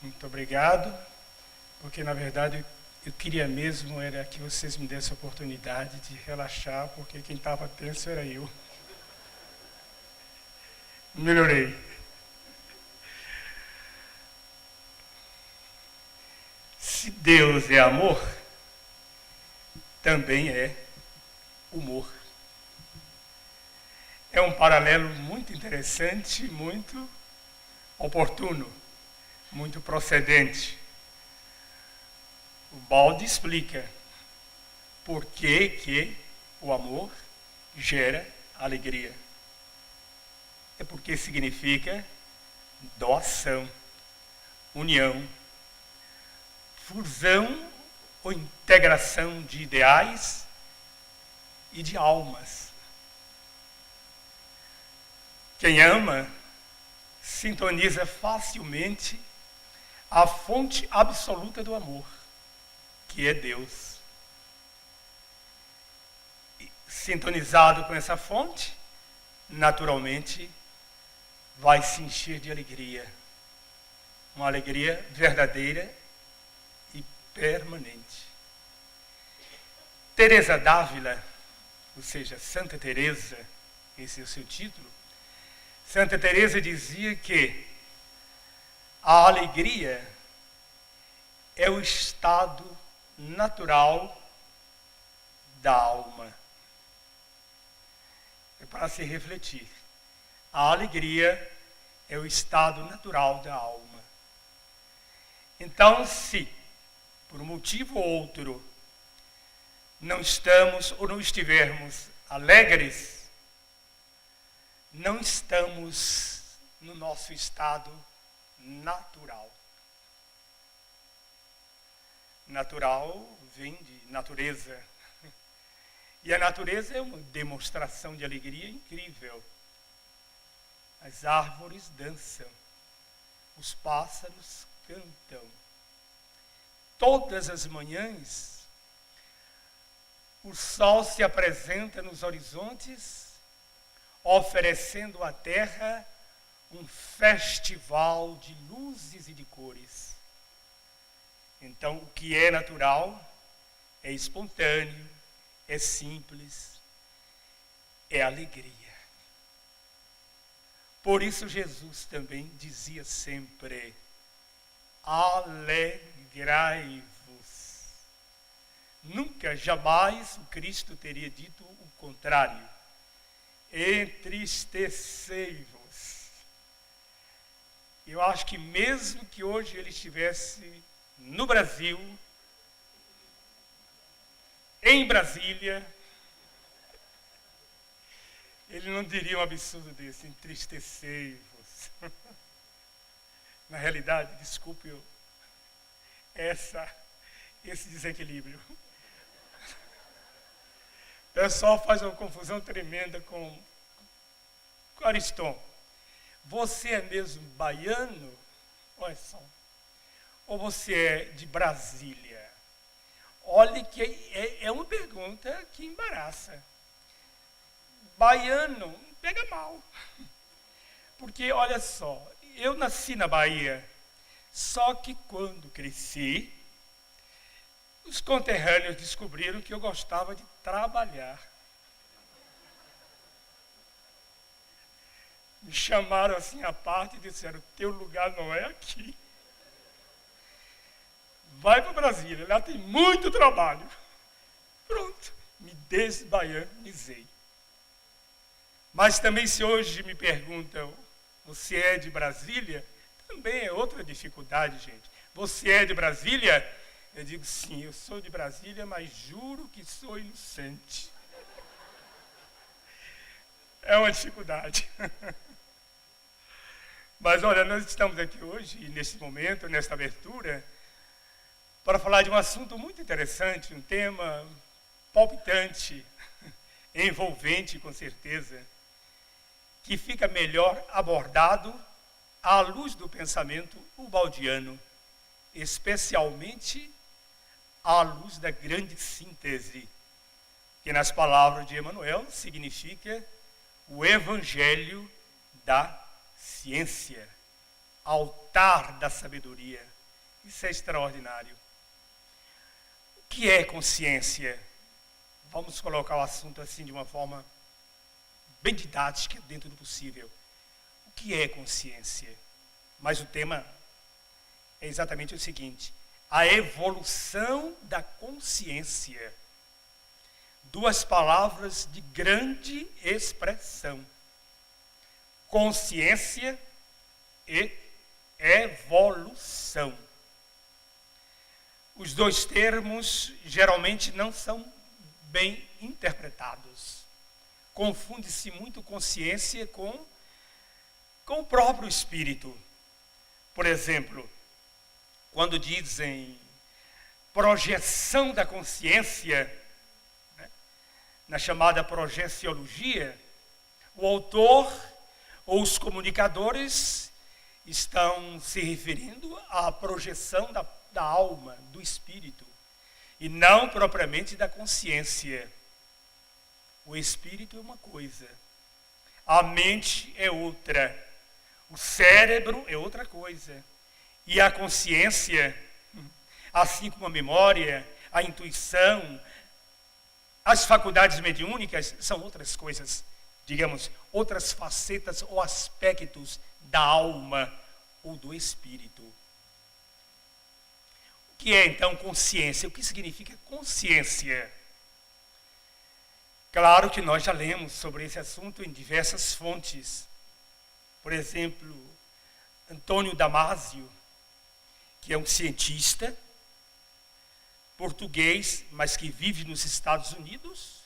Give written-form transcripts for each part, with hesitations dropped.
Muito obrigado, porque na verdade eu queria mesmo era que vocês me dessem a oportunidade de relaxar, porque quem estava tenso era eu. Melhorei. Se Deus é amor, também é humor. É um paralelo muito interessante, muito oportuno, muito procedente. O Balde explica por que o amor gera alegria. É porque significa doação, união, fusão ou integração de ideais e de almas. Quem ama sintoniza facilmente a fonte absoluta do amor, que é Deus. E, sintonizado com essa fonte, naturalmente vai se encher de alegria. Uma alegria verdadeira e permanente. Teresa d'Ávila, ou seja, Santa Teresa, esse é o seu título. Santa Teresa dizia que a alegria é o estado natural da alma. É para se refletir. A alegria é o estado natural da alma. Então, se por um motivo ou outro não estamos ou não estivermos alegres, não estamos no nosso estado natural. Natural vem de natureza. E a natureza é uma demonstração de alegria incrível. As árvores dançam, os pássaros cantam. Todas as manhãs, o sol se apresenta nos horizontes, oferecendo à terra um festival de luzes e de cores. Então, o que é natural é espontâneo, é simples, é alegria. Por isso Jesus também dizia sempre: alegrai-vos. Nunca, jamais o Cristo teria dito o contrário. Entristecei-vos. Eu acho que mesmo que hoje ele estivesse no Brasil, em Brasília, ele não diria um absurdo desse, entristecei-vos. Na realidade, desculpe esse desequilíbrio. O pessoal faz uma confusão tremenda com Ariston. Você é mesmo baiano? Olha só. Ou você é de Brasília? Olhe que é uma pergunta que embaraça. Baiano pega mal. Porque, olha só, eu nasci na Bahia, só que quando cresci, os conterrâneos descobriram que eu gostava de trabalhar. Me chamaram assim à parte e disseram: teu lugar não é aqui. Vai para Brasília, lá tem muito trabalho. Pronto, me desbaianizei. Mas também, se hoje me perguntam, você é de Brasília? Também é outra dificuldade, gente. Você é de Brasília? Eu digo, sim, eu sou de Brasília, mas juro que sou inocente. É uma dificuldade. Mas olha, nós estamos aqui hoje, nesse momento, nesta abertura, para falar de um assunto muito interessante, um tema palpitante, envolvente com certeza, que fica melhor abordado à luz do pensamento ubaldiano, especialmente à luz da grande síntese, que nas palavras de Emmanuel significa o evangelho da ciência, altar da sabedoria. Isso é extraordinário. O que é consciência? Vamos colocar o assunto assim de uma forma bem didática, dentro do possível. O que é consciência? Mas o tema é exatamente o seguinte: a evolução da consciência. Duas palavras de grande expressão: consciência e evolução. Os dois termos geralmente não são bem interpretados. Confunde-se muito consciência com o próprio espírito. Por exemplo, quando dizem projeção da consciência, né, na chamada projeciologia, o autor ou os comunicadores estão se referindo à projeção da alma, do espírito, e não propriamente da consciência. O espírito é uma coisa, a mente é outra, o cérebro é outra coisa, e a consciência, assim como a memória, a intuição, as faculdades mediúnicas, são outras coisas, digamos, outras facetas ou aspectos da alma ou do espírito. O que é então consciência? O que significa consciência? Claro que nós já lemos sobre esse assunto em diversas fontes. Por exemplo, Antônio Damasio, que é um cientista português, mas que vive nos Estados Unidos,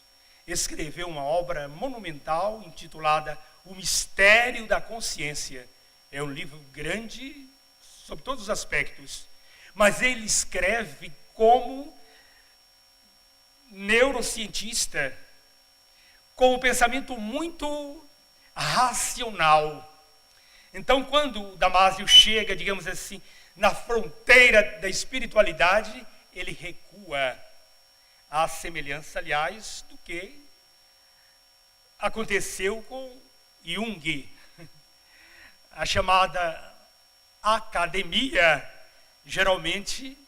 escreveu uma obra monumental intitulada O Mistério da Consciência. É um livro grande sobre todos os aspectos, mas ele escreve como neurocientista, com um pensamento muito racional. Então, quando Damasio chega, digamos assim, na fronteira da espiritualidade, ele recua, à semelhança, aliás, do que aconteceu com Jung. A chamada academia geralmente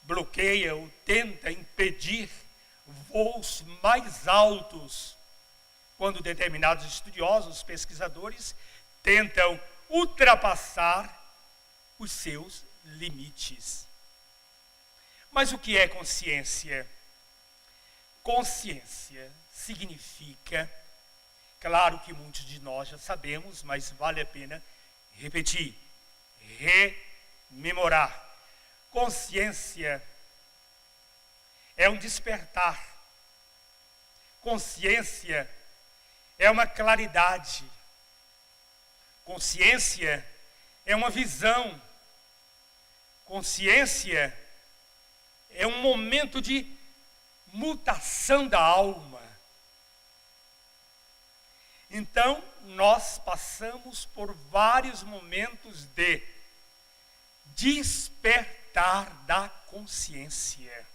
bloqueia ou tenta impedir voos mais altos, quando determinados estudiosos, pesquisadores, tentam ultrapassar os seus limites. Mas o que é consciência? Consciência significa, claro que muitos de nós já sabemos, mas vale a pena repetir, rememorar. Consciência é um despertar. Consciência é uma claridade. Consciência é uma visão. Consciência é um momento de mutação da alma. Então, nós passamos por vários momentos de despertar da consciência.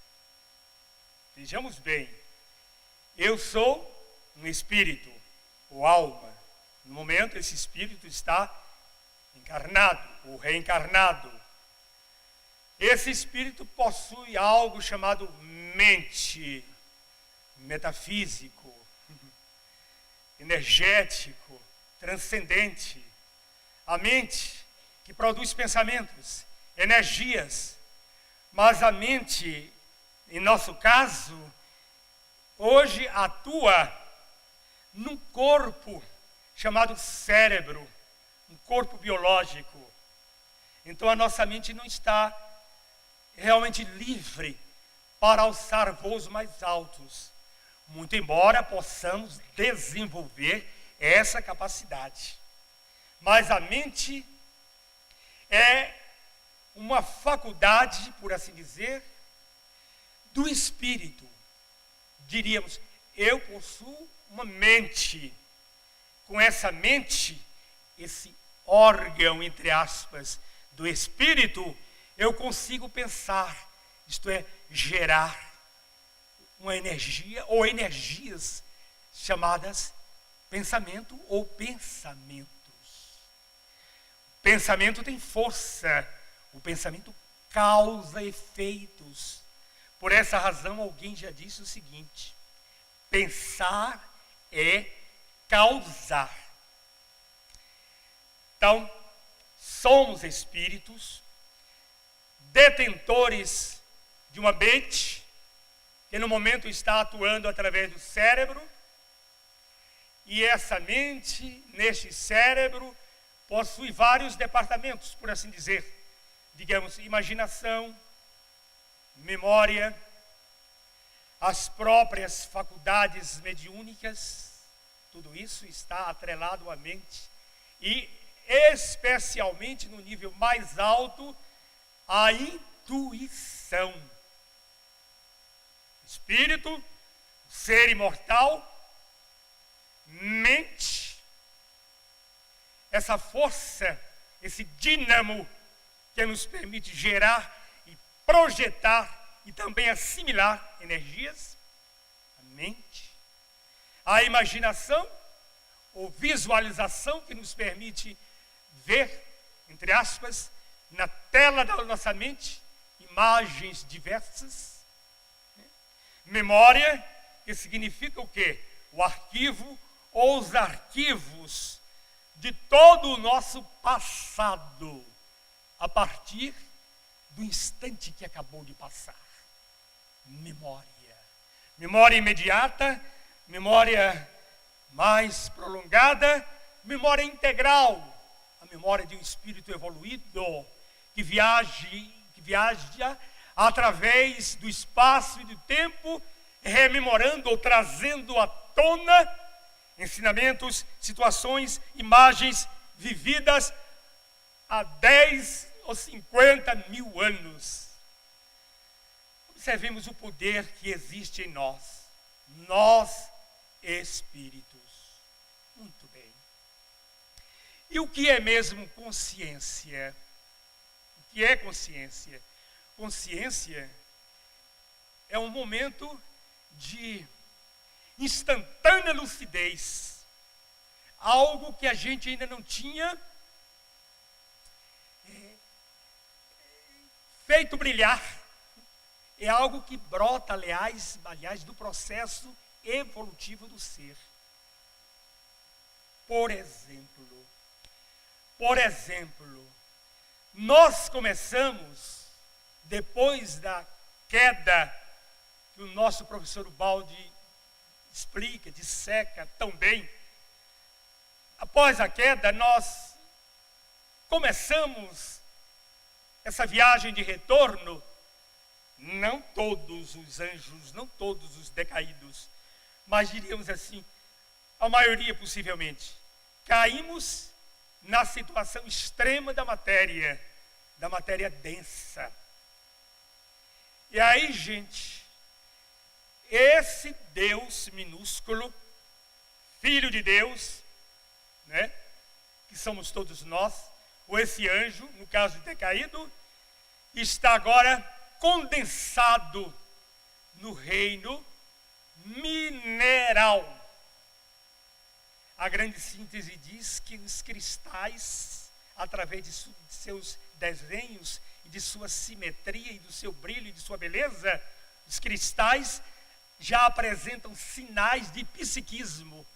Vejamos bem, eu sou um espírito, ou alma. No momento, esse espírito está encarnado ou reencarnado. Esse espírito possui algo chamado mente, metafísico, energético, transcendente. A mente que produz pensamentos, energias. Mas a mente, em nosso caso, hoje atua num corpo chamado cérebro, um corpo biológico. Então a nossa mente não está realmente livre para alçar voos mais altos, muito embora possamos desenvolver essa capacidade. Mas a mente é uma faculdade, por assim dizer, do espírito. Diríamos, eu possuo uma mente. Com essa mente, esse órgão, entre aspas, do espírito, eu consigo pensar, isto é, gerar uma energia ou energias chamadas pensamento ou pensamentos. O pensamento tem força, o pensamento causa efeitos. Por essa razão, alguém já disse o seguinte: pensar é causar. Então, somos espíritos, detentores de uma mente, que no momento está atuando através do cérebro, e essa mente, neste cérebro, possui vários departamentos, por assim dizer. Digamos, imaginação, memória, as próprias faculdades mediúnicas, tudo isso está atrelado à mente. E, especialmente no nível mais alto, a intuição. Espírito, ser imortal, mente, essa força, esse dínamo que nos permite gerar e projetar e também assimilar energias, a mente, a imaginação ou visualização que nos permite ver, entre aspas, na tela da nossa mente, imagens diversas. Memória, que significa o quê? O arquivo ou os arquivos de todo o nosso passado, a partir do instante que acabou de passar. Memória. Memória imediata, memória mais prolongada, memória integral, a memória de um espírito evoluído que viaja através do espaço e do tempo, rememorando ou trazendo à tona ensinamentos, situações, imagens vividas há 10 ou 50 mil anos. Observemos o poder que existe em nós espíritos. Muito bem. E o que é mesmo consciência? O que é consciência? Consciência é um momento de instantânea lucidez, algo que a gente ainda não tinha feito brilhar, é algo que brota, aliás, do processo evolutivo do ser. Por exemplo, nós começamos, depois da queda, que o nosso professor Ubaldi explica, disseca tão bem, após a queda, nós começamos essa viagem de retorno. Não todos os anjos, não todos os decaídos, mas diríamos assim, a maioria possivelmente, caímos na situação extrema da matéria densa. E aí, gente, esse Deus minúsculo, Filho de Deus, né, que somos todos nós, ou esse anjo, no caso de decaído, está agora condensado no reino mineral. A grande síntese diz que os cristais, através de seus desenhos e de sua simetria e do seu brilho e de sua beleza, os cristais já apresentam sinais de psiquismo,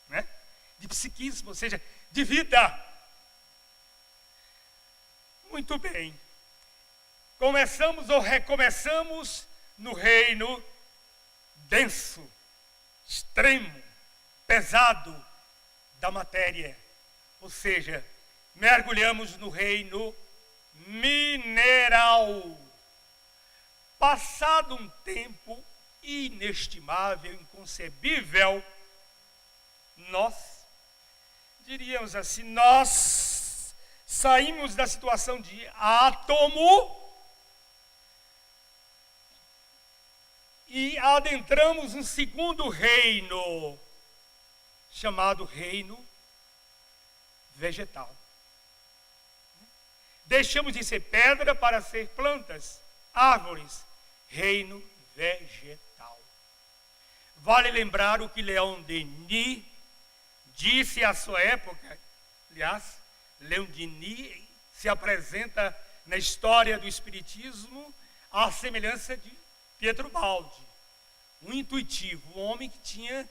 né? De psiquismo, ou seja, de vida. Muito bem. Começamos ou recomeçamos no reino denso, extremo, pesado da matéria. Ou seja, mergulhamos no reino mineral. Passado um tempo inestimável, inconcebível, nós, diríamos assim, nós saímos da situação de átomo e adentramos um segundo reino, chamado reino vegetal. Deixamos de ser pedra para ser plantas, árvores, reino vegetal. Vale lembrar o que Leon Denis disse à sua época. Aliás, Leon Denis se apresenta na história do Espiritismo à semelhança de Pietro Baldi, um intuitivo, um homem que tinha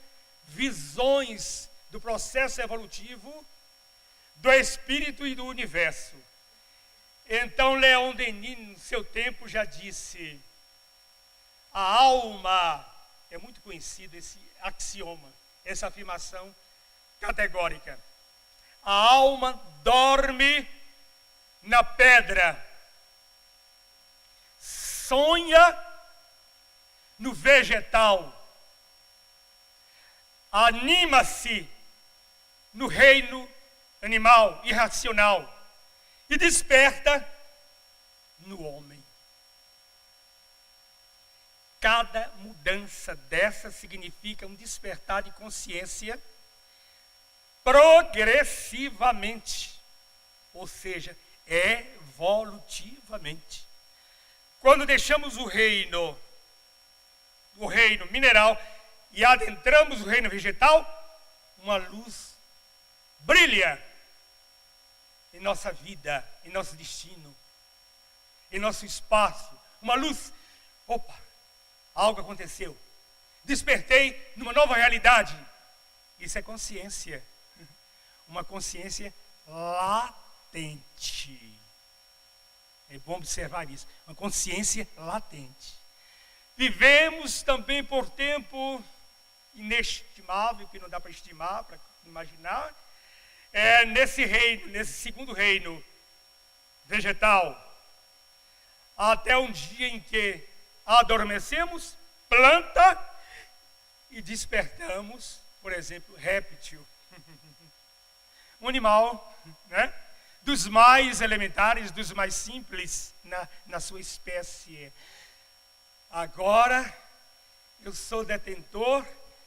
visões do processo evolutivo do espírito e do universo. Então Leon Denis, no seu tempo, já disse: a alma, é muito conhecido esse axioma, essa afirmação categórica, a alma dorme na pedra, sonha no vegetal, anima-se no reino animal, irracional, e desperta no homem. Cada mudança dessa significa um despertar de consciência progressivamente, ou seja, evolutivamente. Quando deixamos o reino mineral e adentramos o reino vegetal, uma luz brilha em nossa vida, em nosso destino, em nosso espaço. Uma luz, opa, algo aconteceu. Despertei numa nova realidade. Isso é consciência. Uma consciência latente. É bom observar isso. Uma consciência latente. Vivemos também por tempo inestimável, que não dá para estimar, para imaginar, nesse reino, nesse segundo reino vegetal, até um dia em que adormecemos, planta, e despertamos, por exemplo, réptil, um animal, né? Dos mais elementares, dos mais simples na sua espécie. Agora, eu sou detentor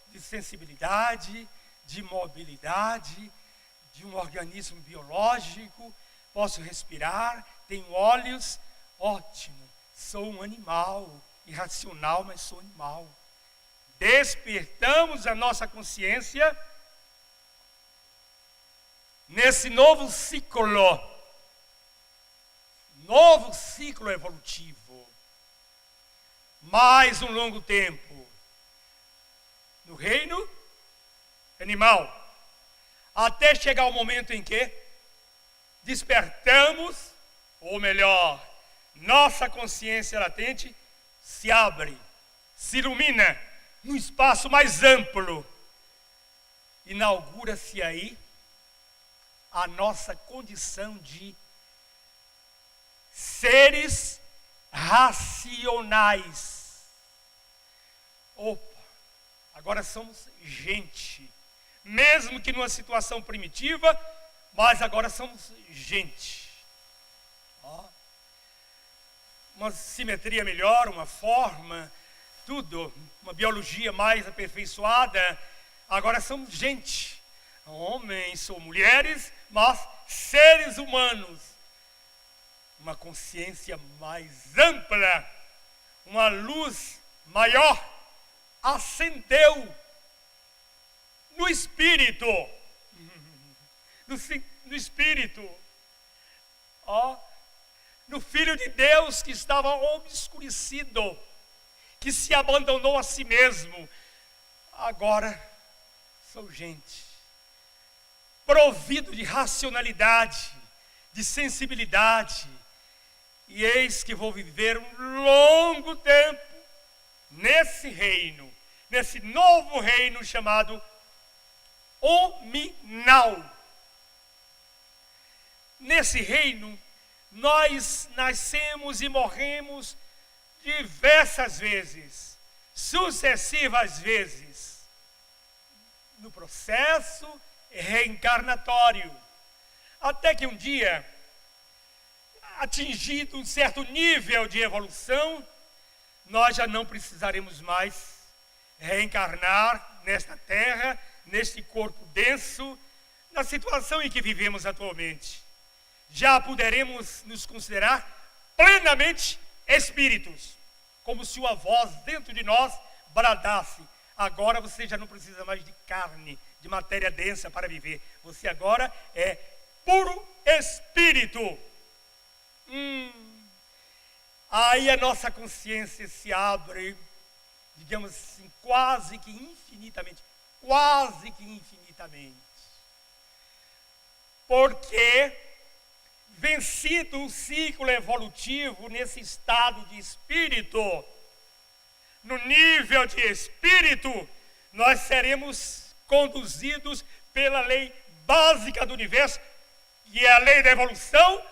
de sensibilidade, de mobilidade, de um organismo biológico, posso respirar, tenho olhos, ótimo, sou um animal, irracional, mas sou animal. Despertamos a nossa consciência nesse novo ciclo evolutivo. Mais um longo tempo no reino animal, até chegar o momento em que despertamos, ou melhor, nossa consciência latente se abre, se ilumina num espaço mais amplo. Inaugura-se aí a nossa condição de seres racionais. Opa, agora somos gente, mesmo que numa situação primitiva, mas agora somos gente. Uma simetria melhor, uma forma, tudo, uma biologia mais aperfeiçoada. Agora somos gente, homens ou mulheres, mas seres humanos. Uma consciência mais ampla, uma luz maior acendeu no espírito, no espírito, no Filho de Deus que estava obscurecido, que se abandonou a si mesmo. Agora sou gente, provido de racionalidade, de sensibilidade, e eis que vou viver um longo tempo nesse reino, nesse novo reino chamado hominal. Nesse reino, nós nascemos e morremos diversas vezes, sucessivas vezes, no processo reencarnatório, até que um dia, atingido um certo nível de evolução, nós já não precisaremos mais reencarnar nesta terra, neste corpo denso, na situação em que vivemos atualmente. Já poderemos nos considerar plenamente espíritos, como se uma voz dentro de nós bradasse: agora você já não precisa mais de carne, de matéria densa para viver. Você agora é puro espírito. aí a nossa consciência se abre, digamos assim, quase que infinitamente. Porque, vencido o ciclo evolutivo nesse estado de espírito, no nível de espírito, nós seremos conduzidos pela lei básica do universo, que é a lei da evolução,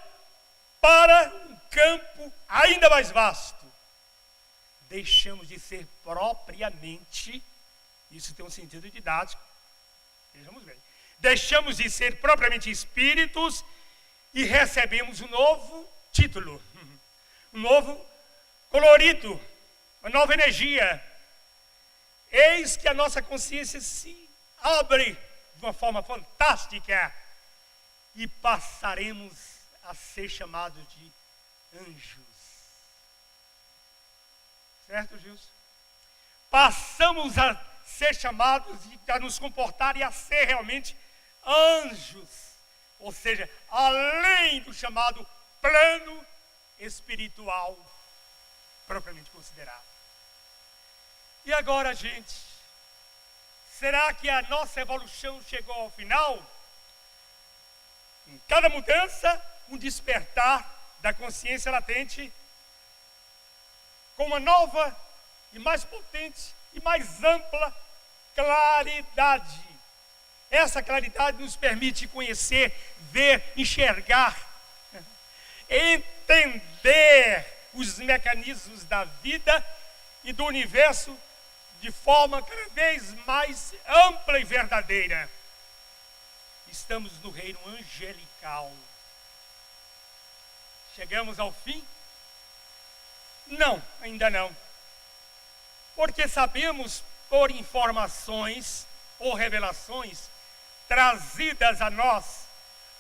para um campo ainda mais vasto. Deixamos de ser propriamente, isso tem um sentido didático, vejamos bem, deixamos de ser propriamente espíritos e recebemos um novo título, um novo colorido, uma nova energia. Eis que a nossa consciência se abre de uma forma fantástica e passaremos a ser chamados de anjos. Certo, Gilson? Passamos a ser chamados a nos comportar e a ser realmente anjos. Ou seja, além do chamado plano espiritual propriamente considerado. E agora, gente, será que a nossa evolução chegou ao final? Em cada mudança, um despertar da consciência latente com uma nova e mais potente e mais ampla claridade. Essa claridade nos permite conhecer, ver, enxergar, entender os mecanismos da vida e do universo de forma cada vez mais ampla e verdadeira. Estamos no reino angelical. Chegamos ao fim? Não, ainda não. Porque sabemos por informações ou revelações trazidas a nós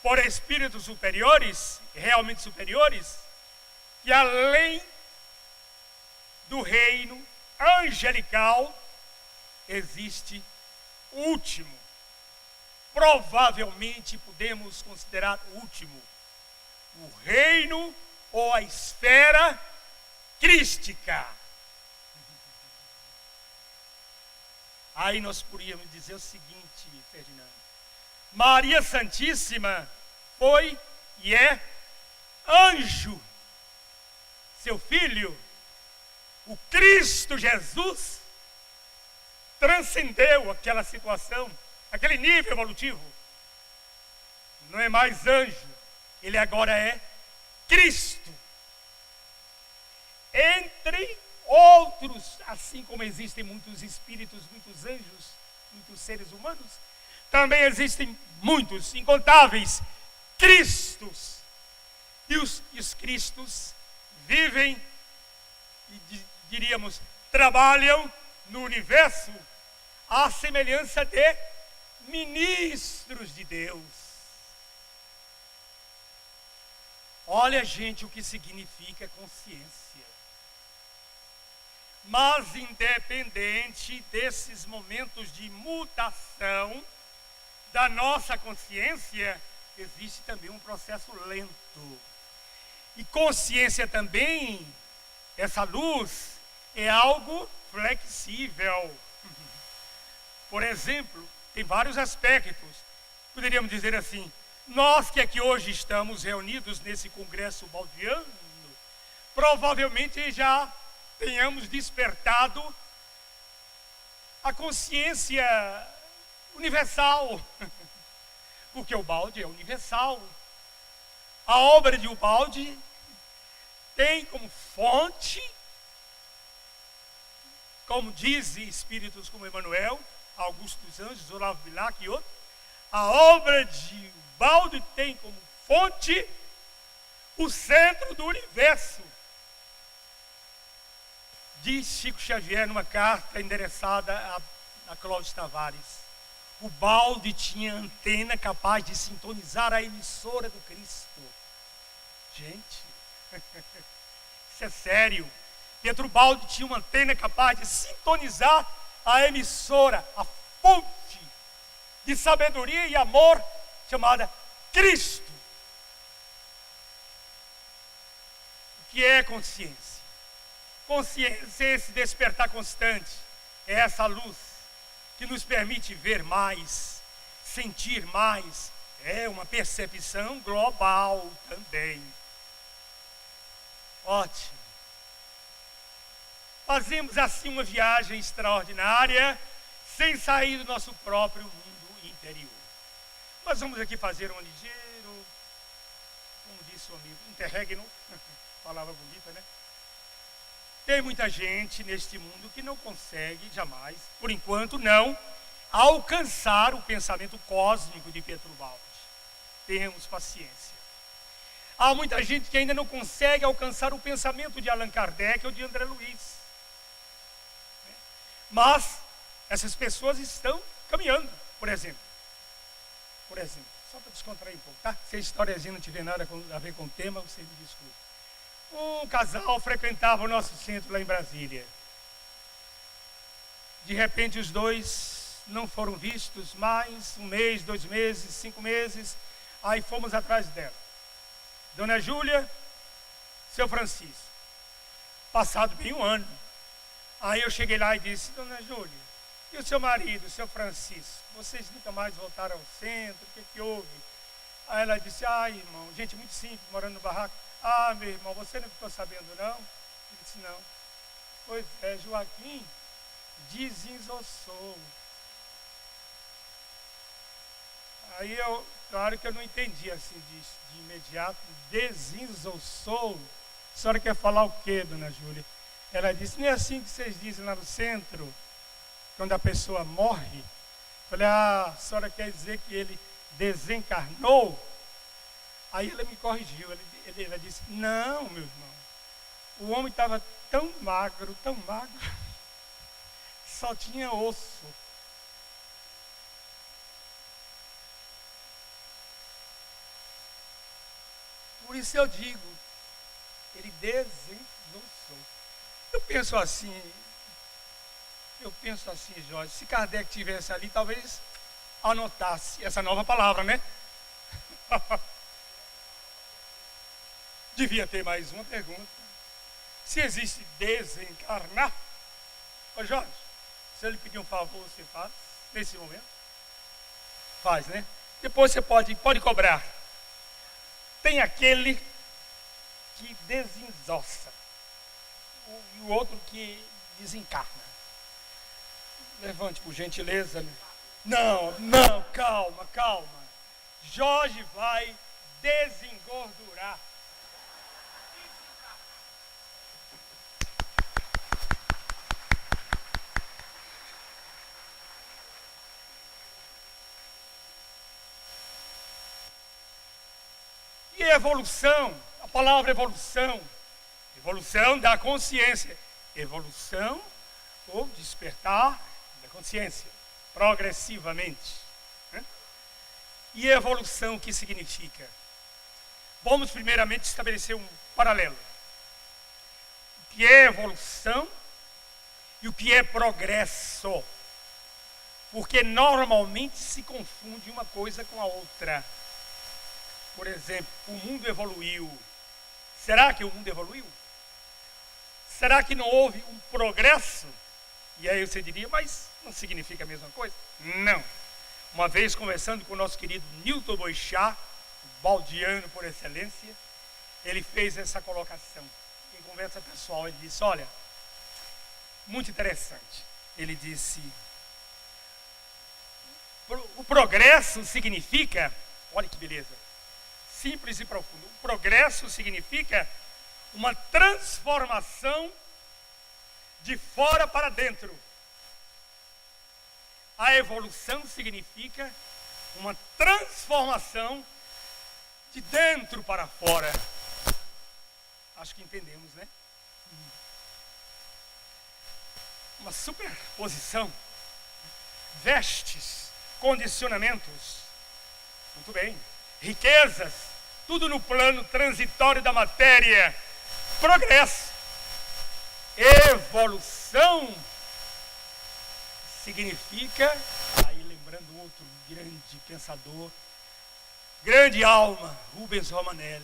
por espíritos superiores, realmente superiores, que além do reino angelical existe o último. Provavelmente podemos considerar o último, o reino ou a esfera crística. Aí nós poderíamos dizer o seguinte, Ferdinando: Maria Santíssima foi e é anjo. Seu filho, o Cristo Jesus, transcendeu aquela situação, aquele nível evolutivo. Não é mais anjo, ele agora é Cristo. Entre outros, assim como existem muitos espíritos, muitos anjos, muitos seres humanos, também existem muitos, incontáveis, Cristos. E os Cristos vivem e diríamos, trabalham no universo à semelhança de ministros de Deus. Olha, gente, o que significa consciência. Mas independente desses momentos de mutação da nossa consciência, existe também um processo lento. E consciência também, essa luz, é algo flexível. Por exemplo, tem vários aspectos. Poderíamos dizer assim, nós que aqui hoje estamos reunidos nesse congresso baldiano, provavelmente já tenhamos despertado a consciência universal, porque o balde é universal. A obra de Ubaldi tem como fonte, como dizem espíritos como Emmanuel, Augusto dos Anjos, Olavo Bilac e outros, a obra de Ubaldi tem como fonte o centro do universo. Diz Chico Xavier numa carta endereçada a Clóvis Tavares: Ubaldi tinha antena capaz de sintonizar a emissora do Cristo. Gente, isso é sério. Pietro Ubaldi tinha uma antena capaz de sintonizar a emissora, a fonte de sabedoria e amor chamada Cristo. O que é consciência? Consciência é esse despertar constante, é essa luz que nos permite ver mais, sentir mais, é uma percepção global também. Ótimo. Fazemos assim uma viagem extraordinária, sem sair do nosso próprio mundo interior. Nós vamos aqui fazer um ligeiro, como disse o amigo, interregno, palavra bonita, né? Tem muita gente neste mundo que não consegue jamais, por enquanto não, alcançar o pensamento cósmico de Petrubaldi. Tenhamos paciência. Há muita gente que ainda não consegue alcançar o pensamento de Allan Kardec ou de André Luiz. Mas essas pessoas estão caminhando, por exemplo. Só para descontrair um pouco, tá? Se a historiazinha não tiver nada a ver com o tema, você me desculpe. Um casal frequentava o nosso centro lá em Brasília. De repente os dois não foram vistos mais, 1 mês, 2 meses, 5 meses. Aí fomos atrás dela. Dona Júlia, seu Francisco. Passado bem 1 ano. Aí eu cheguei lá e disse, Dona Júlia, e o seu marido, o seu Francisco, vocês nunca mais voltaram ao centro, o que houve? Aí ela disse, irmão, gente muito simples, morando no barraco. Meu irmão, você não ficou sabendo não? Eu disse, não. Pois é, Joaquim desensossou. Aí claro que eu não entendi assim de imediato, desensossou. A senhora quer falar o quê, Dona Júlia? Ela disse, não é assim que vocês dizem lá no centro, quando a pessoa morre? Eu falei, a senhora quer dizer que ele desencarnou? Aí ela me corrigiu, ela disse, não, meu irmão, o homem estava tão magro, só tinha osso. Por isso eu digo, ele desensossou. Eu penso assim, Jorge, se Kardec estivesse ali, talvez anotasse essa nova palavra, né? Devia ter mais uma pergunta. Se existe desencarnar, ô Jorge, se eu lhe pedir um favor, você faz nesse momento? Faz, né? Depois você pode cobrar. Tem aquele que desensossa e o outro que desencarna. Levante por gentileza. Não, calma. Jorge vai desengordurar. E evolução, a palavra evolução da consciência, evolução ou despertar da consciência, progressivamente. Né? E evolução, o que significa? Vamos primeiramente estabelecer um paralelo. O que é evolução e o que é progresso? Porque normalmente se confunde uma coisa com a outra. Por exemplo, o mundo evoluiu. Será que o mundo evoluiu? Será que não houve um progresso? E aí você diria, mas não significa a mesma coisa? Não. Uma vez conversando com o nosso querido Newton Boixá, o baldiano por excelência, ele fez essa colocação. Em conversa pessoal, ele disse, olha, muito interessante. Ele disse, o progresso significa, olha que beleza, simples e profundo. O progresso significa uma transformação de fora para dentro. A evolução significa uma transformação de dentro para fora. Acho que entendemos, né? Uma superposição, vestes, condicionamentos. Muito bem. Riquezas, tudo no plano transitório da matéria. Progresso. Evolução significa, aí lembrando outro grande pensador, grande alma, Rubens Romanelli.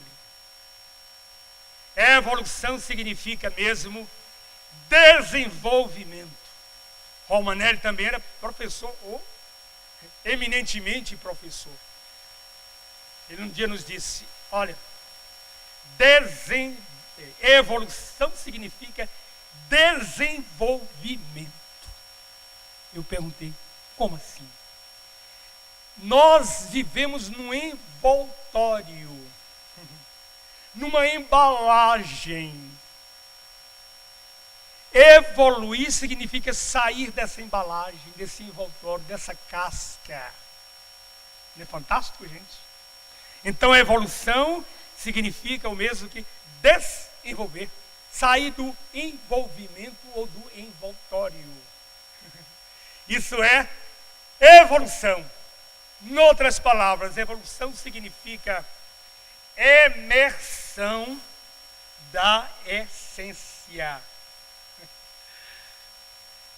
Evolução significa mesmo desenvolvimento. Romanelli também era professor, ou eminentemente professor. Ele um dia nos disse, olha, evolução significa desenvolvimento. Eu perguntei, como assim? Nós vivemos num envoltório, numa embalagem. Evoluir significa sair dessa embalagem, desse envoltório, dessa casca. Não é fantástico, gente? Então, a evolução significa o mesmo que desenvolver. Sair do envolvimento ou do envoltório. Isso é evolução. Em outras palavras, evolução significa emersão da essência.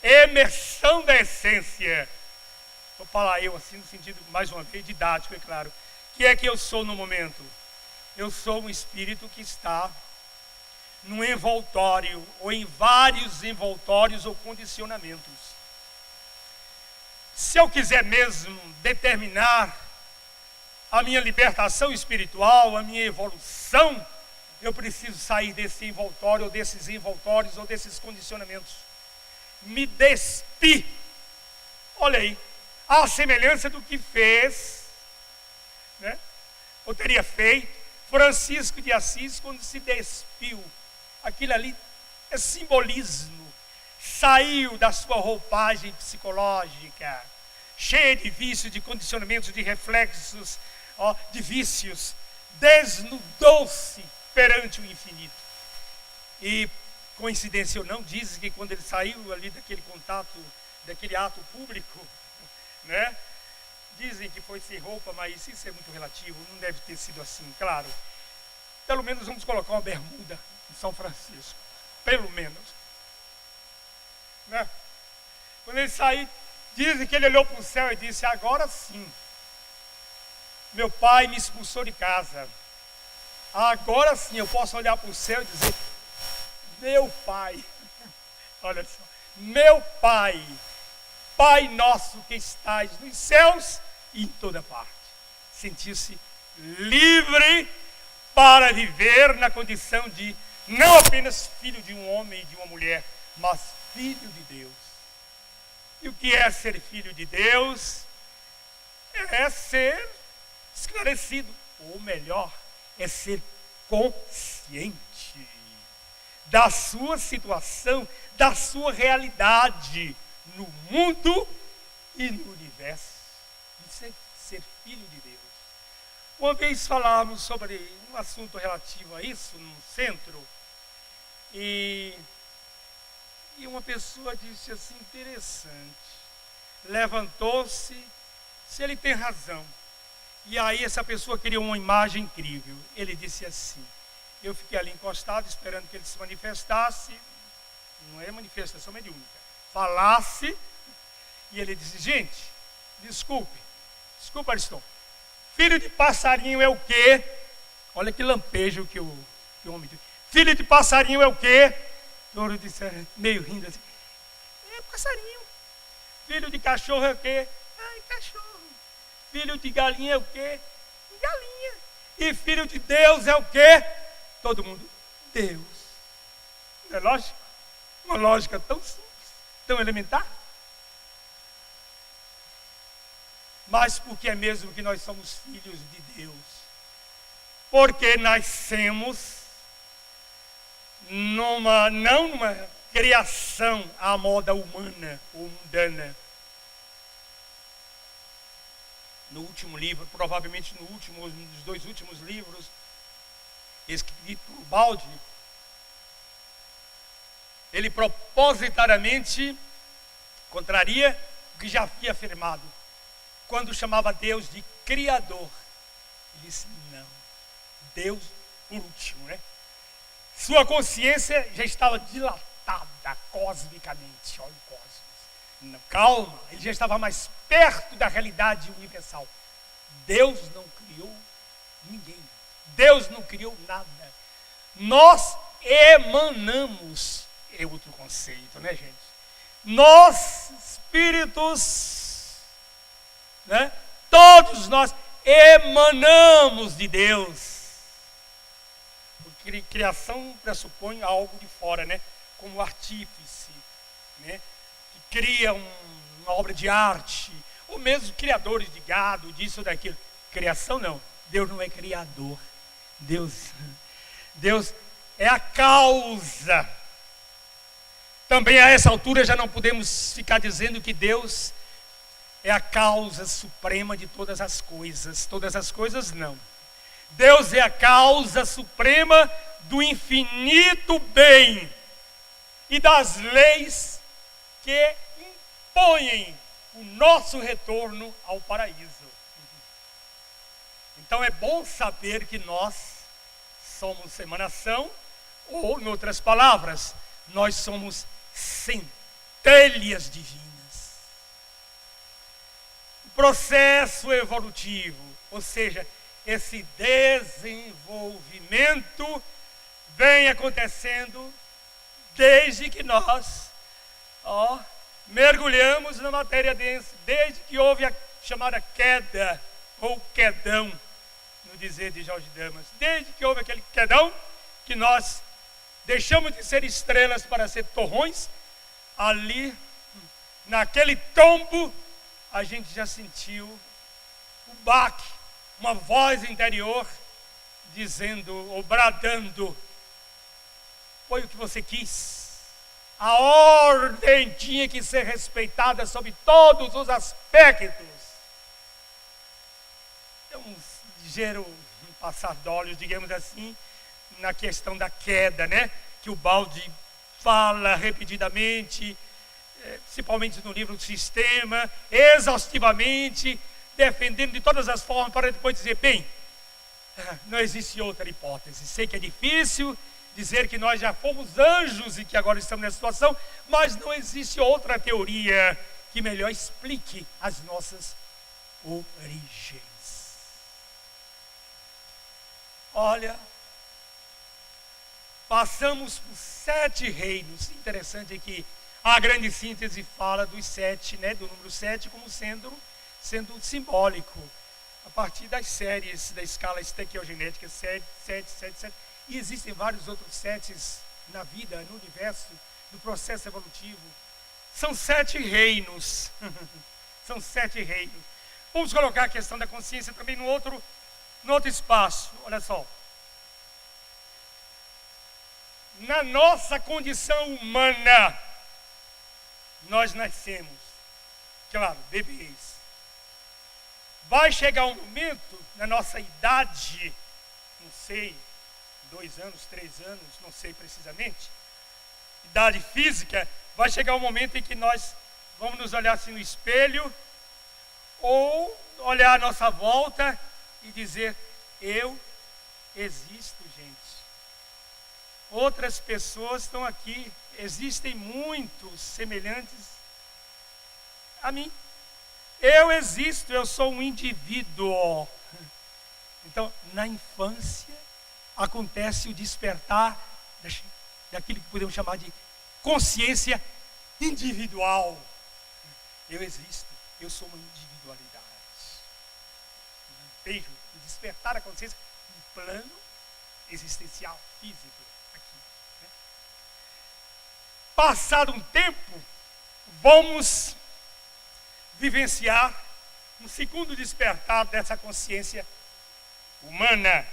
Emersão da essência. Vou falar eu assim no sentido, mais uma vez, didático, é claro. O que é que eu sou no momento? Eu sou um espírito que está num envoltório, ou em vários envoltórios ou condicionamentos. Se eu quiser mesmo determinar a minha libertação espiritual, a minha evolução, eu preciso sair desse envoltório, ou desses envoltórios, ou desses condicionamentos. Me despir. Olha aí, a semelhança do que fez, né? Ou teria feito, Francisco de Assis quando se despiu. Aquilo ali é simbolismo. Saiu da sua roupagem psicológica, cheia de vícios, de condicionamentos, de reflexos, de vícios. Desnudou-se perante o infinito. E, coincidência ou não, dizem que quando ele saiu ali daquele contato, daquele ato público, né? Dizem que foi sem roupa, mas isso é muito relativo, não deve ter sido assim, claro. Pelo menos vamos colocar uma bermuda em São Francisco, pelo menos. Né? Quando ele saiu, dizem que ele olhou para o céu e disse, agora sim, meu pai me expulsou de casa. Agora sim eu posso olhar para o céu e dizer, meu pai, olha só, meu pai, Pai nosso que estás nos céus e em toda parte. Sentir-se livre para viver na condição de não apenas filho de um homem e de uma mulher, mas filho de Deus. E o que é ser filho de Deus? É ser esclarecido, ou melhor, é ser consciente da sua situação, da sua realidade no mundo e no universo. Isso é ser filho de Deus. Uma vez falávamos sobre um assunto relativo a isso, num centro, e uma pessoa disse assim, interessante, levantou-se, se ele tem razão, e aí essa pessoa criou uma imagem incrível. Ele disse assim, eu fiquei ali encostado, esperando que ele se manifestasse, não é manifestação mediúnica, falasse, e ele disse, gente, desculpa Ariston, filho de passarinho é o quê? Olha que lampejo que o homem disse. Filho de passarinho é o quê? Todos disseram, meio rindo assim, é passarinho. Filho de cachorro é o quê? Ai, cachorro. Filho de galinha é o quê? Galinha. E filho de Deus é o quê? Todo mundo, Deus. Não é lógico? Uma lógica tão simples, tão elementar. Mas por que é mesmo que nós somos filhos de Deus? Porque nascemos não numa criação à moda humana ou mundana. No último livro, provavelmente no último, nos dois últimos livros, escrito por Baldi, ele propositariamente contraria o que já havia afirmado, quando chamava Deus de Criador. Ele disse, não, Deus por último, né? Sua consciência já estava dilatada cosmicamente, olha o cosmos. Não, calma, ele já estava mais perto da realidade universal. Deus não criou ninguém. Deus não criou nada. Nós emanamos, é outro conceito, né, gente? Nós, espíritos, né? Todos nós emanamos de Deus. Porque criação pressupõe algo de fora, né? Como artífice, né? Que cria uma obra de arte, ou mesmo criadores de gado, disso ou daquilo. Criação não, Deus não é criador. Deus é a causa. Também a essa altura já não podemos ficar dizendo que Deus é a causa suprema de todas as coisas. Todas as coisas não. Deus é a causa suprema do infinito bem e das leis que impõem o nosso retorno ao paraíso. Então é bom saber que nós somos emanação, ou, em outras palavras, nós somos centelhas divinas. O processo evolutivo, ou seja, esse desenvolvimento vem acontecendo desde que nós mergulhamos na matéria densa, desde que houve a chamada queda, ou quedão, no dizer de Jorge Damas. Desde que houve aquele quedão, que nós deixamos de ser estrelas para ser torrões, ali, naquele tombo, a gente já sentiu o baque, uma voz interior dizendo, ou bradando, foi o que você quis. A ordem tinha que ser respeitada sob todos os aspectos. É um ligeiro passar de olhos, digamos assim, na questão da queda, né? Que o Baldi fala repetidamente, principalmente no livro do Sistema, exaustivamente, defendendo de todas as formas, para depois dizer, bem, não existe outra hipótese. Sei que é difícil dizer que nós já fomos anjos e que agora estamos nessa situação, mas não existe outra teoria que melhor explique as nossas origens. Olha, passamos por 7 reinos. Interessante é que a grande síntese fala dos 7, né, do número 7 como sendo simbólico, a partir das séries da escala estequiogenética, 7, 7, 7, 7. E existem vários outros 7 na vida, no universo, no processo evolutivo. São 7 reinos. São 7 reinos. Vamos colocar a questão da consciência também no outro espaço. Olha só. Na nossa condição humana, nós nascemos, claro, bebês. Vai chegar um momento, na nossa idade, não sei, 2 anos, 3 anos, não sei precisamente, idade física, vai chegar um momento em que nós vamos nos olhar assim no espelho, ou olhar à nossa volta e dizer, eu existo, gente. Outras pessoas estão aqui, existem muitos semelhantes a mim. Eu existo, eu sou um indivíduo. Então, na infância, acontece o despertar daquilo que podemos chamar de consciência individual. Eu existo, eu sou uma individualidade. Vejo o despertar da consciência no plano existencial, físico, aqui. Né? Passado um tempo, vamos vivenciar um segundo despertar dessa consciência humana.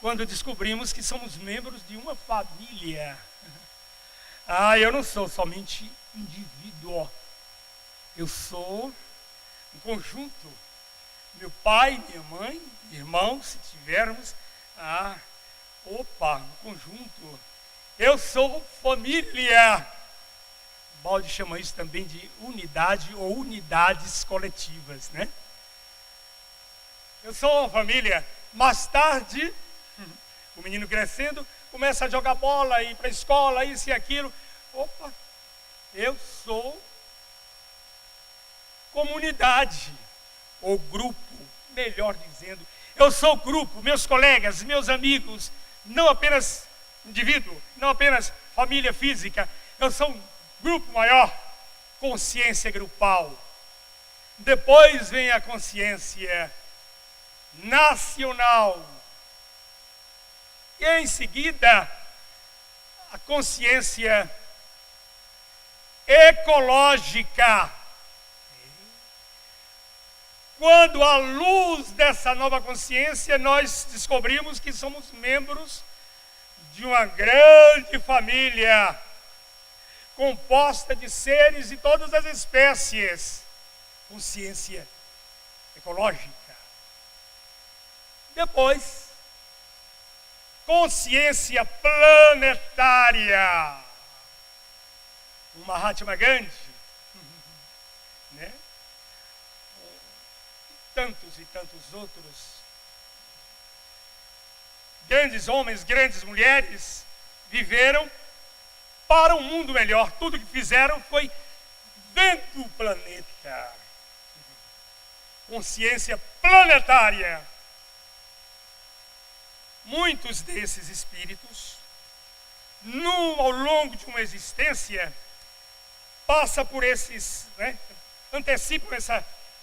Quando descobrimos que somos membros de uma família. Eu não sou somente indivíduo. Eu sou um conjunto. Meu pai, minha mãe, irmãos, se tivermos. Um conjunto. Eu sou família. Baldi chama isso também de unidade ou unidades coletivas, né? Eu sou uma família. Mais tarde, o menino crescendo, começa a jogar bola, ir para a escola, isso e aquilo. Eu sou comunidade, ou grupo, melhor dizendo. Eu sou grupo, meus colegas, meus amigos, não apenas indivíduo, não apenas família física. Eu sou um grupo maior, consciência grupal. Depois vem a consciência nacional. E em seguida, a consciência ecológica. Quando, à luz dessa nova consciência, nós descobrimos que somos membros de uma grande família, composta de seres de todas as espécies. Consciência ecológica. Depois, consciência planetária. O Mahatma Gandhi, né? Tantos e tantos outros grandes homens, grandes mulheres viveram para um mundo melhor. Tudo que fizeram foi vendo o planeta. Consciência planetária. Muitos desses espíritos, ao longo de uma existência, passa por esses, né, antecipam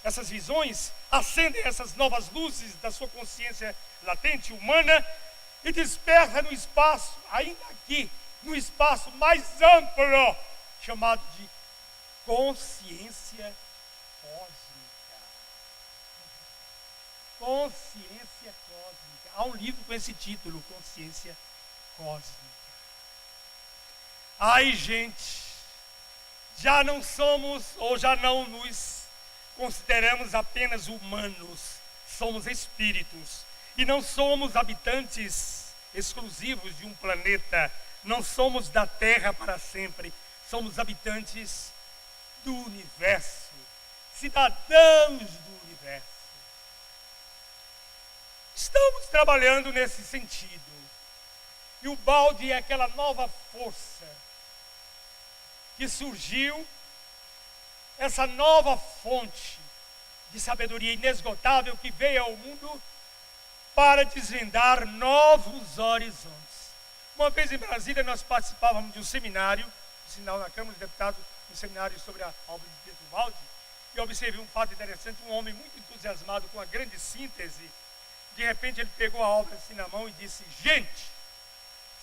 essas visões, acendem essas novas luzes da sua consciência latente humana e desperta no espaço, ainda aqui, no espaço mais amplo, chamado de consciência cósmica. Consciência cósmica. Há um livro com esse título, Consciência Cósmica. Ai, gente, já não somos, ou já não nos consideramos apenas humanos, somos espíritos. E não somos habitantes exclusivos de um planeta, não somos da Terra para sempre, somos habitantes do universo, cidadãos do universo. Estamos trabalhando nesse sentido. E o balde é aquela nova força que surgiu, essa nova fonte de sabedoria inesgotável que veio ao mundo para desvendar novos horizontes. Uma vez em Brasília nós participávamos de um seminário, na Câmara dos Deputados, um seminário sobre a obra de Pietro Baldi, e observei um fato interessante, um homem muito entusiasmado com a grande síntese. De repente ele pegou a obra assim na mão e disse: gente,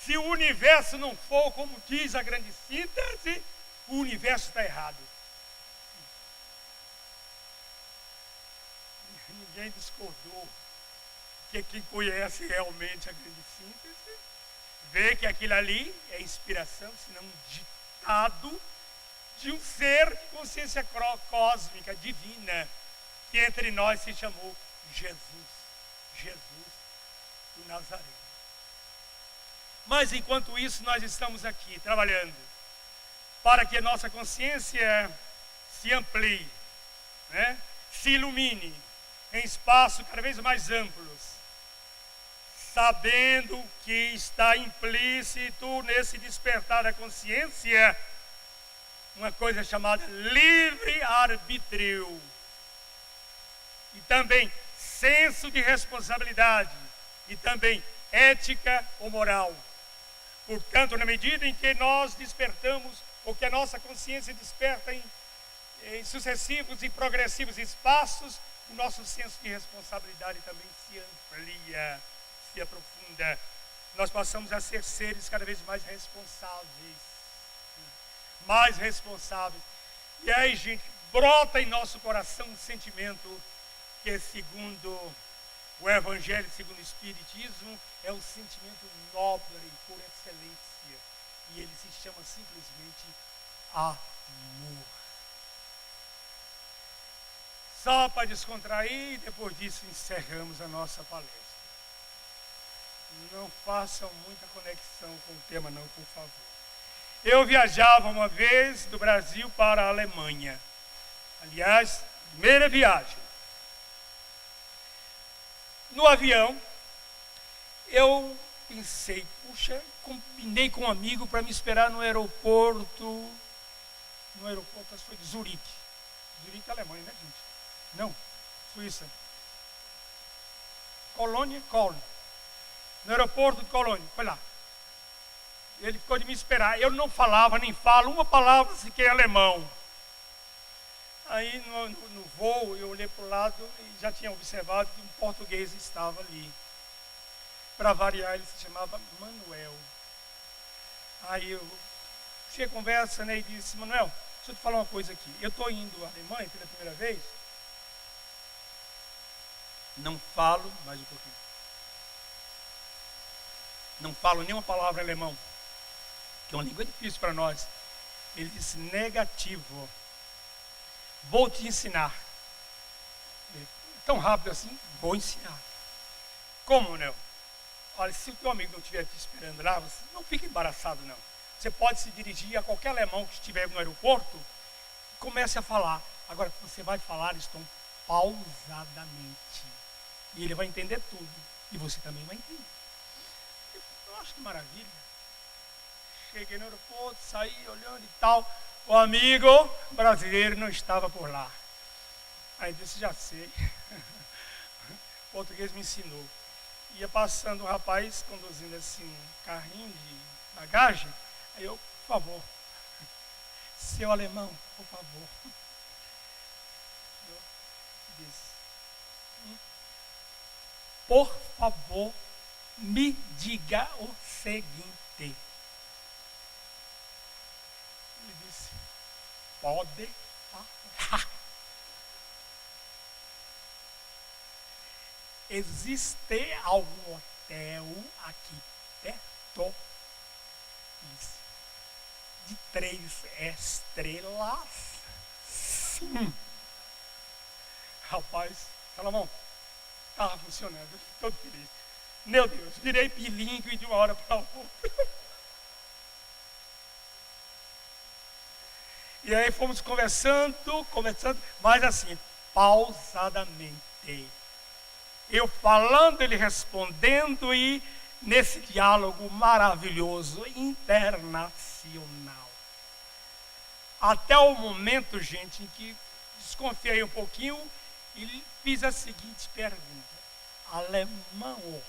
se o universo não for como diz a grande síntese, o universo está errado. Ninguém discordou, porque quem conhece realmente a grande síntese vê que aquilo ali é inspiração, senão um ditado de um ser de consciência cósmica, divina, que entre nós se chamou Jesus do Nazaré. Mas enquanto isso nós estamos aqui trabalhando para que a nossa consciência se amplie, né? Se ilumine em espaços cada vez mais amplos, sabendo que está implícito nesse despertar da consciência uma coisa chamada livre-arbítrio e também senso de responsabilidade e também ética ou moral. Portanto, na medida em que nós despertamos, ou que a nossa consciência desperta em sucessivos e progressivos espaços, o nosso senso de responsabilidade também se amplia, se aprofunda. Nós passamos a ser seres cada vez mais responsáveis. E aí, gente, brota em nosso coração um sentimento que, segundo o Evangelho, segundo o Espiritismo, é um sentimento nobre por excelência. E ele se chama simplesmente amor. Só para descontrair, depois disso encerramos a nossa palestra. Não façam muita conexão com o tema não, por favor. Eu viajava uma vez do Brasil para a Alemanha. Aliás, primeira viagem. No avião, eu pensei, puxa, combinei com um amigo para me esperar no aeroporto, acho que foi de Zurique. Zurique é Alemanha, né, gente? Não, Suíça. Colônia, no aeroporto de Colônia, foi lá. Ele ficou de me esperar. Eu não falava, nem falo uma palavra sequer alemão. Aí no voo eu olhei para o lado e já tinha observado que um português estava ali. Para variar, ele se chamava Manuel. Aí eu cheguei a conversa, né, e disse: Manuel, deixa eu te falar uma coisa aqui. Eu estou indo à Alemanha pela primeira vez. Não falo mais um pouquinho. Não falo nenhuma palavra em alemão, que é uma língua difícil para nós. Ele disse: negativo. Vou te ensinar. Tão rápido assim, vou ensinar. Como, não? Olha, se o teu amigo não estiver te esperando lá, você não fica embaraçado, não. Você pode se dirigir a qualquer alemão que estiver no aeroporto e comece a falar. Agora, você vai falar, estão pausadamente. E ele vai entender tudo. E você também vai entender. Eu acho que maravilha. Cheguei no aeroporto, saí olhando e tal. O amigo brasileiro não estava por lá. Aí disse: já sei. O português me ensinou. Ia passando um rapaz conduzindo assim um carrinho de bagagem. Aí eu: por favor, seu alemão, por favor. Eu disse: por favor, me diga o seguinte. Ele disse: pode falar. Existe algum hotel aqui perto? Disse: de 3 estrelas? Sim. Rapaz, Salomão, estava funcionando, eu fiquei todo feliz. Meu Deus, virei bilíngue de uma hora para outra. E aí fomos conversando, mas assim, pausadamente. Eu falando, ele respondendo, e nesse diálogo maravilhoso, internacional. Até o momento, gente, em que desconfiei um pouquinho e fiz a seguinte pergunta: alemão,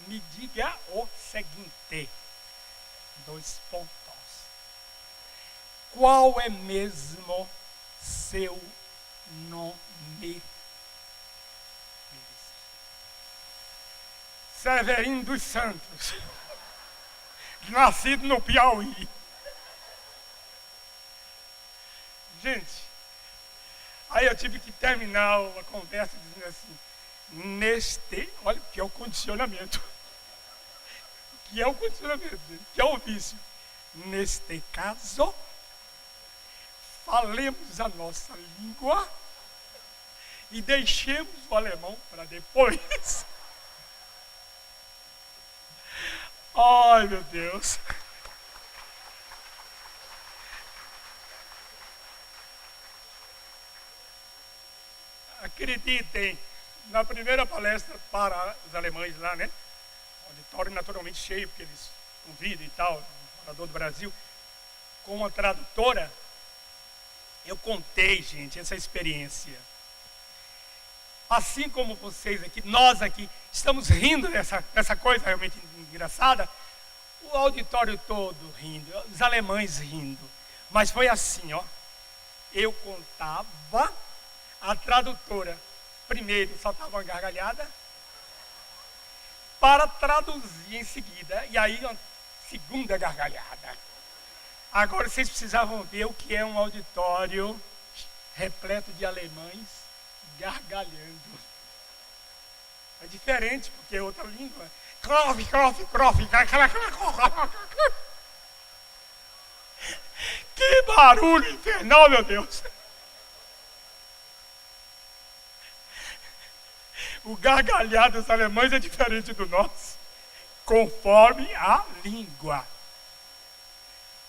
me diga o seguinte, 2 pontos. Qual é mesmo seu nome? Severino dos Santos, nascido no Piauí. Gente, aí eu tive que terminar a conversa dizendo assim: olha o que é o condicionamento. O que é o condicionamento, gente? O que é o vício? Neste caso, falemos a nossa língua e deixemos o alemão para depois. Ai, meu Deus. Acreditem, na primeira palestra para os alemães lá, né? Auditório naturalmente cheio, porque eles convidam e tal, morador do Brasil, com uma tradutora, eu contei, gente, essa experiência. Assim como vocês aqui, nós aqui, estamos rindo dessa coisa realmente engraçada, o auditório todo rindo, os alemães rindo. Mas foi assim, ó. Eu contava, a tradutora primeiro soltava uma gargalhada para traduzir em seguida, e aí uma segunda gargalhada. Agora vocês precisavam ver o que é um auditório repleto de alemães gargalhando. É diferente, porque é outra língua. Que barulho infernal, meu Deus! O gargalhar dos alemães é diferente do nosso, conforme a língua.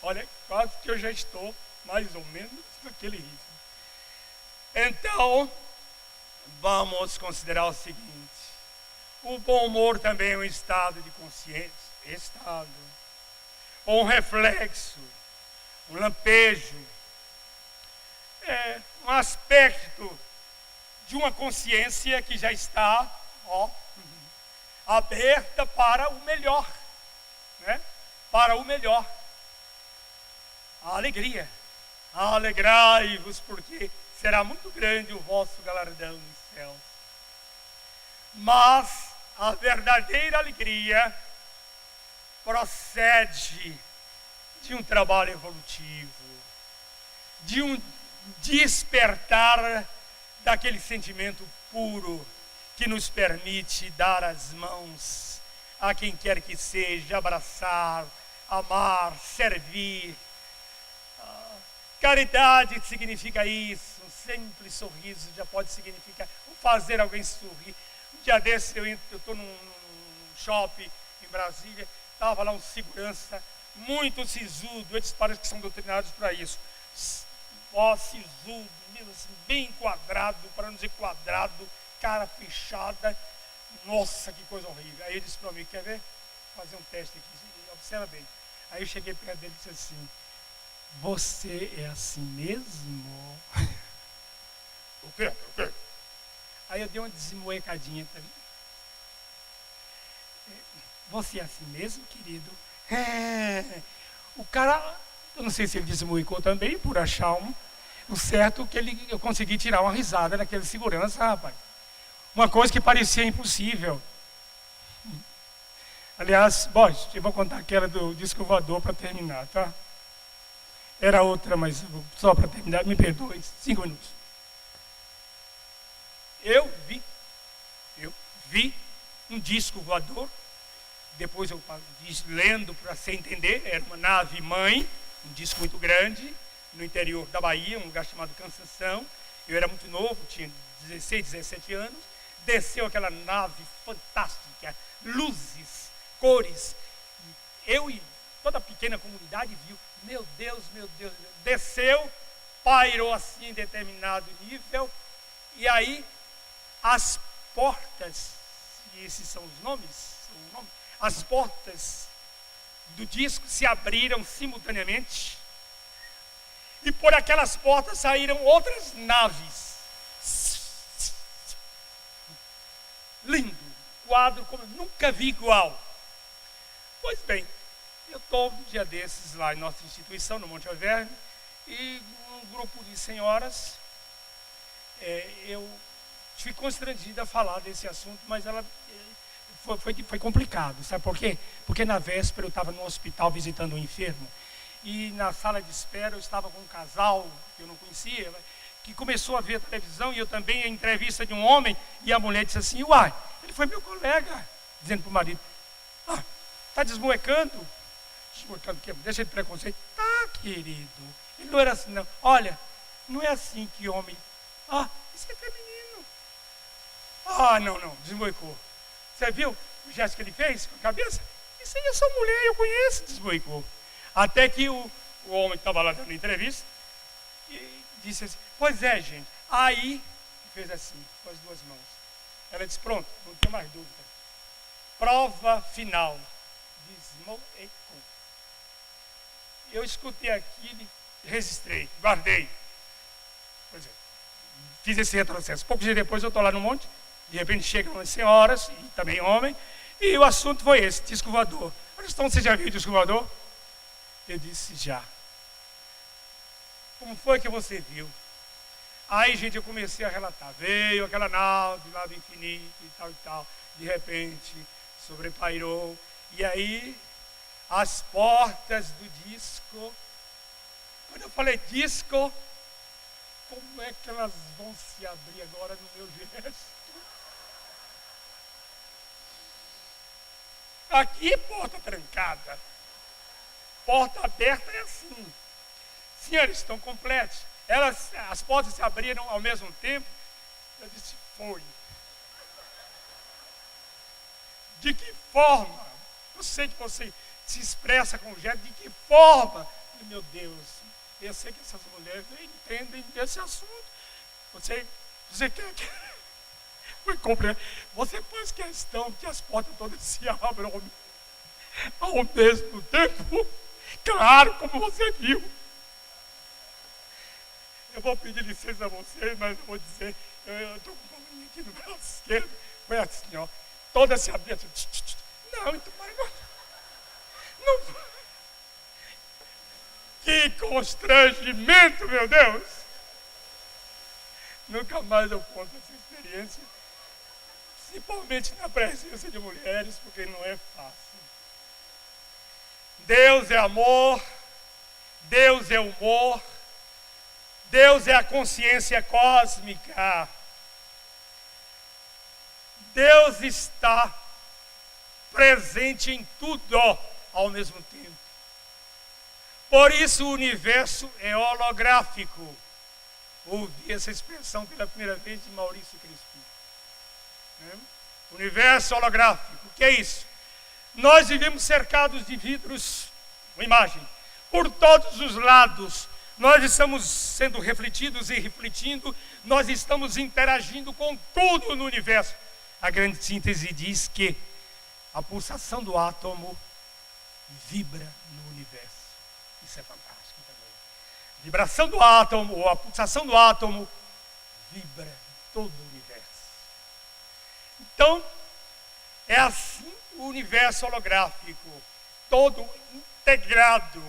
Olha, quase que eu já estou mais ou menos naquele ritmo. Então, vamos considerar o seguinte: o bom humor também é um estado de consciência, ou um reflexo, um lampejo, um aspecto de uma consciência que já está aberta para o melhor, né? Para o melhor. A alegria. Alegrai-vos, porque será muito grande o vosso galardão nos céus. Mas a verdadeira alegria procede de um trabalho evolutivo, de um despertar daquele sentimento puro que nos permite dar as mãos a quem quer que seja, abraçar, amar, servir. Caridade significa isso, um simples sorriso já pode significar fazer alguém sorrir. Um dia desse eu estou num shopping em Brasília, estava lá um segurança muito sisudo, eles parecem que são doutrinados para isso. Sisudo, assim, bem enquadrado, para não dizer quadrado, cara fechada. Nossa, que coisa horrível. Aí ele disse para mim, quer ver? Vou fazer um teste aqui, observa bem. Aí eu cheguei perto dele e disse assim, você é assim mesmo? O quê? Aí eu dei uma desmoecadinha também. Você é assim mesmo, querido? O cara, eu não sei se ele desmoecou também, por achar o certo que eu consegui tirar uma risada daquele segurança, rapaz. Uma coisa que parecia impossível. Aliás, eu vou contar aquela do disco voador para terminar, tá? Era outra, mas só para terminar, me perdoe, 5 minutos. Eu vi um disco voador, depois eu lendo para você entender, era uma nave mãe, um disco muito grande, no interior da Bahia, um lugar chamado Cansanção. Eu era muito novo, tinha 16, 17 anos, desceu aquela nave fantástica, luzes, cores, eu e toda a pequena comunidade viu, meu Deus, desceu, pairou assim em determinado nível, e aí as portas, e esses são os nomes, as portas do disco se abriram simultaneamente, e por aquelas portas saíram outras naves. Lindo, quadro como eu nunca vi igual. Pois bem, eu estou um dia desses lá em nossa instituição, no Monte Alverne, e um grupo de senhoras, eu fui constrangida a falar desse assunto, mas ela foi complicado, sabe por quê? Porque na véspera eu estava no hospital visitando um enfermo, e na sala de espera eu estava com um casal que eu não conhecia, que começou a ver a televisão, e eu também, a entrevista de um homem, e a mulher disse assim, uai, ele foi meu colega, dizendo para o marido, está desmoecando? Desmoecando o quê? Deixa de preconceito. Tá, querido, ele não era assim não. Olha, não é assim que homem, isso é feminino. Não, desmoecou. Você viu o gesto que ele fez com a cabeça? Isso aí é só mulher, eu conheço, desmoecou. Até que o homem que estava lá dando entrevista, e disse assim, pois é, gente. Aí, fez assim, com as duas mãos. Ela disse, pronto, não tem mais dúvida. Prova final. Desmoecou. Eu escutei aquilo, registrei, guardei. Pois é, fiz esse retrocesso. Poucos dias depois eu estou lá no monte, de repente chegam as senhoras, e também homem, e o assunto foi esse, disco voador. Então, você já viu o disco voador? Eu disse, já. Como foi que você viu? Aí, gente, eu comecei a relatar. Veio aquela nave lá do infinito e tal. De repente, sobrepairou. E aí, as portas do disco. Quando eu falei disco, como é que elas vão se abrir agora no meu gesto? Aqui, porta trancada. Porta aberta é assim. Senhores, estão completos. As portas se abriram ao mesmo tempo. Eu disse, foi. De que forma? Eu sei que você se expressa com jeito. De que forma? Meu Deus, eu sei que essas mulheres entendem desse assunto. Você quer que... Você faz questão que as portas todas se abram ao mesmo tempo? Claro, como você viu. Eu vou pedir licença a vocês, mas eu vou dizer Eu estou com uma mania aqui no braço esquerdo. Foi assim, ó. Toda se abriu. Não, então, mas não. Que constrangimento, meu Deus! Nunca mais eu conto essa experiência, principalmente na presença de mulheres, porque não é fácil. Deus é amor, Deus é humor, Deus é a consciência cósmica. Deus está presente em tudo ao mesmo tempo. Por isso o universo é holográfico. Ouvi essa expressão pela primeira vez de Maurício Crispi. Universo holográfico. O que é isso? Nós vivemos cercados de vidros, uma imagem, por todos os lados. Nós estamos sendo refletidos e refletindo, nós estamos interagindo com tudo no universo. A grande síntese diz que a pulsação do átomo vibra no universo. Isso é fantástico também. A vibração do átomo, ou a pulsação do átomo, vibra em todo o universo. Então, é assim o universo holográfico, todo integrado,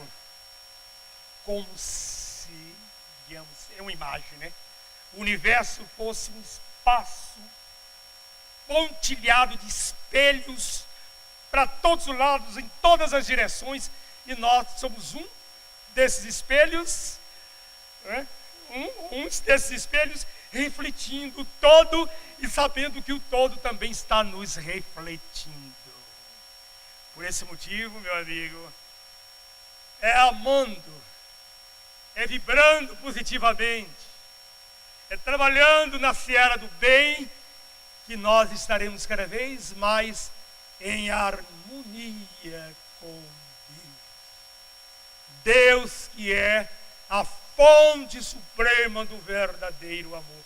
como se, digamos, é uma imagem, né? O universo fosse um espaço pontilhado de espelhos para todos os lados, em todas as direções, e nós somos um desses espelhos, né? Uns desses espelhos refletindo o todo e sabendo que o todo também está nos refletindo. Por esse motivo, meu amigo, é amando, é vibrando positivamente, é trabalhando na seara do bem, que nós estaremos cada vez mais em harmonia com Deus. Deus que é a fonte suprema do verdadeiro amor.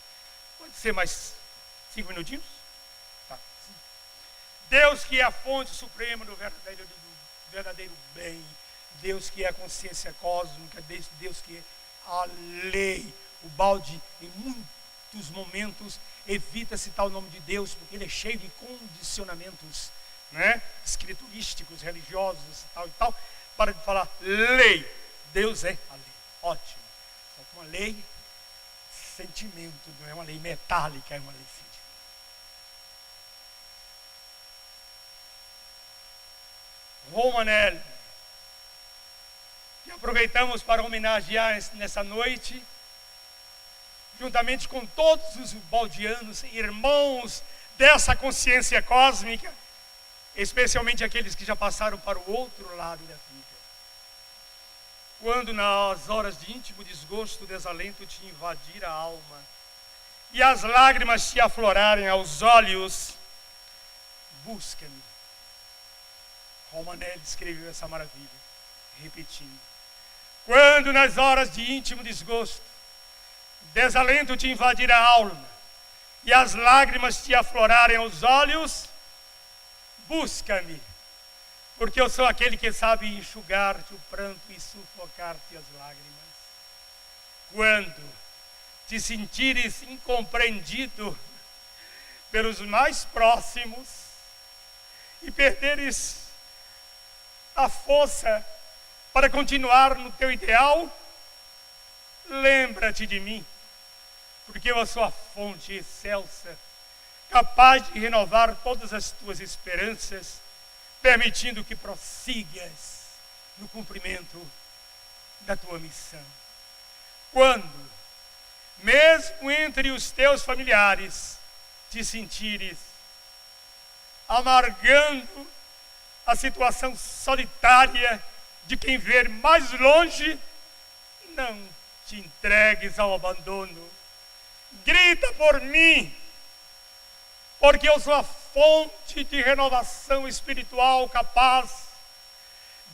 Pode ser mais 5 minutinhos? Tá. Deus que é a fonte suprema do verdadeiro bem. Deus que é a consciência cósmica. Deus que é a lei. O balde, em muitos momentos, evita citar o nome de Deus, porque ele é cheio de condicionamentos, né? Escriturísticos, religiosos e tal, para de falar lei. Deus é a lei. Ótimo. Só que uma lei, sentimento, não é uma lei metálica, é uma lei sentimento. Romanelli, que aproveitamos para homenagear nessa noite, juntamente com todos os baldianos, irmãos dessa consciência cósmica, especialmente aqueles que já passaram para o outro lado da vida. Quando nas horas de íntimo desgosto, desalento te invadir a alma e as lágrimas te aflorarem aos olhos, busca-me. Romanelli escreveu essa maravilha, repetindo. Quando nas horas de íntimo desgosto, desalento te invadir a alma e as lágrimas te aflorarem aos olhos, busca-me, porque eu sou aquele que sabe enxugar-te o pranto e sufocar-te as lágrimas. Quando te sentires incompreendido pelos mais próximos e perderes a força para continuar no teu ideal, lembra-te de mim, porque eu sou a fonte excelsa, capaz de renovar todas as tuas esperanças, permitindo que prossigas no cumprimento da tua missão. Quando, mesmo entre os teus familiares, te sentires amargando a situação solitária de quem vê mais longe, não te entregues ao abandono. Grita por mim, porque eu sou a fonte de renovação espiritual capaz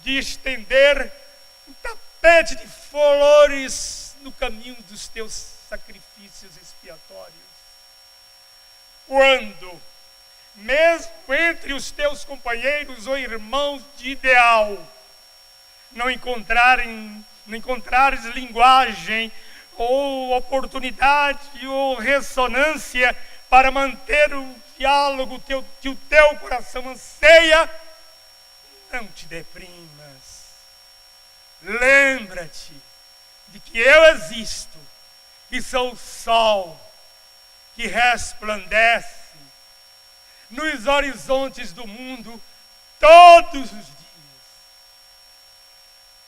de estender um tapete de flores no caminho dos teus sacrifícios expiatórios. Quando, mesmo entre os teus companheiros ou irmãos de ideal, não encontrares linguagem ou oportunidade, ou ressonância para manter o diálogo que o teu coração anseia, não te deprimas. Lembra-te de que eu existo e sou o sol que resplandece nos horizontes do mundo todos os dias.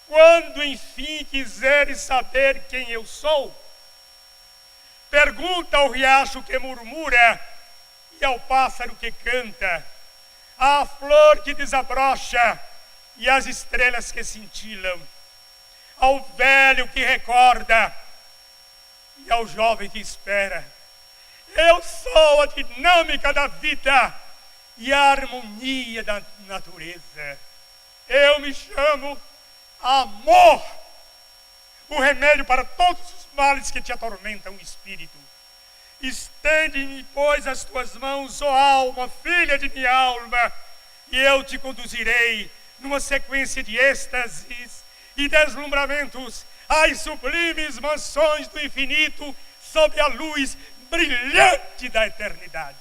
Quando enfim quiseres saber quem eu sou, pergunta ao riacho que murmura e ao pássaro que canta, à flor que desabrocha e às estrelas que cintilam, ao velho que recorda e ao jovem que espera. Eu sou a dinâmica da vida e a harmonia da natureza. Eu me chamo amor, o remédio para todos os males que te atormentam o espírito. Estende-me, pois, as tuas mãos, ó alma, filha de minha alma, e eu te conduzirei numa sequência de êxtases e deslumbramentos às sublimes mansões do infinito sob a luz brilhante da eternidade.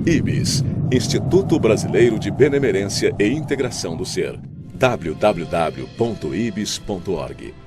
IBS, Instituto Brasileiro de Benemerência e Integração do Ser. www.ibis.org